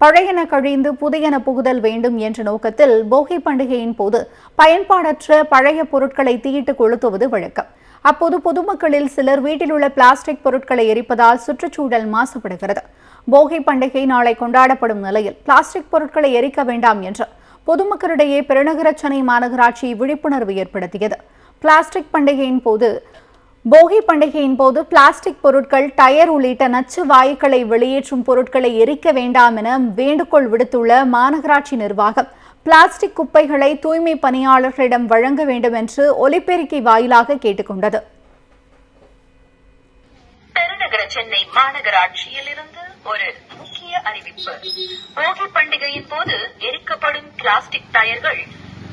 பழையன கழிந்து புதியன புகுதல் வேண்டும் என்ற நோக்கத்தில் போகி பண்டிகையின் போது பயன்பாடற்ற பழைய பொருட்களை தீயிட்டு கொளுத்துவது வழக்கம். அப்போது பொதுமக்களில் சிலர் வீட்டில் உள்ள பிளாஸ்டிக் பொருட்களை எரிப்பதால் சுற்றுச்சூழல் மாசுபடுகிறது. போகி பண்டிகை நாளை கொண்டாடப்படும் நிலையில் பிளாஸ்டிக் பொருட்களை எரிக்க வேண்டாம் என்று பொதுமக்களிடையே பெருநகர சென்னை மாநகராட்சி விழிப்புணர்வு ஏற்படுத்தியது. போகி பண்டிகையின் போது பிளாஸ்டிக் பொருட்கள், டயர் உள்ளிட்ட நச்சு வாயுக்களை வெளியேற்றும் பொருட்களை எரிக்க வேண்டாம் என வேண்டுகோள் விடுத்துள்ள மாநகராட்சி நிர்வாகம், பிளாஸ்டிக் குப்பைகளை தூய்மை பணியாளர்களிடம் வழங்க வேண்டும் என்று ஒலிபெருக்கி வாயிலாக கேட்டுக்கொண்டது. பெருநகர சென்னை மாநகராட்சியில் இருந்து ஒரு முக்கிய அறிவிப்பு. போகி பண்டிகையின் போது எரிக்கப்படும் பிளாஸ்டிக் டயர்கள்,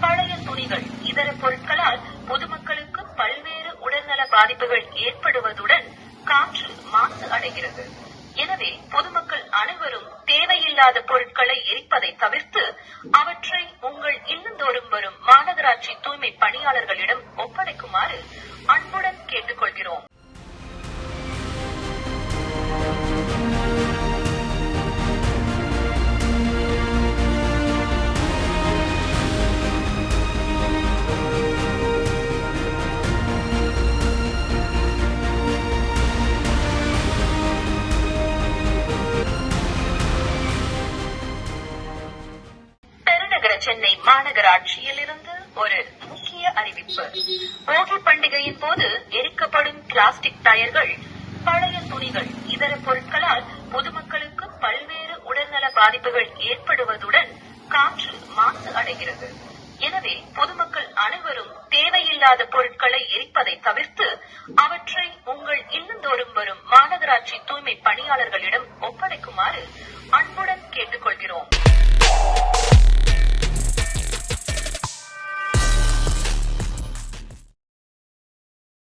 பழைய துணிகள், இதர பொருட்களால் பொதுமக்களுக்கு பல்வேறு உடல்நல பாதிப்புகள் ஏற்படுவதுடன் காற்று மாசு அடைகிறது. எனவே பொதுமக்கள் அனைவரும் தேவையில்லாத பொருட்களை எரிப்பதை தவிர்த்து அவற்றை உங்கள் இல்லந்தோறும் வரும் மாநகராட்சி தூய்மை பணியாளர்களிடம் ஒப்படைக்குமாறு அன்புடன் கேட்டுக்கொள்கிறோம். சென்னை மாநகராட்சியில் இருந்து ஒரு முக்கிய அறிவிப்பு. போகி பண்டிகையின் போது எரிக்கப்படும் பிளாஸ்டிக் டயர்கள், பழைய துணிகள், இதர பொருட்களால் பொதுமக்களுக்கு பல்வேறு உடல்நல பாதிப்புகள் ஏற்படுவதுடன் காற்று மாசு அடைகிறது. எனவே பொதுமக்கள் அனைவரும் தேவையில்லாத பொருட்களை எரிப்பதை தவிர்த்து அவற்றை உங்கள் இல்லந்தோறும் வரும் மாநகராட்சி தூய்மை பணியாளர்களிடம் ஒப்படைக்குமாறு அன்புடன் கேட்டுக்கொள்கிறோம்.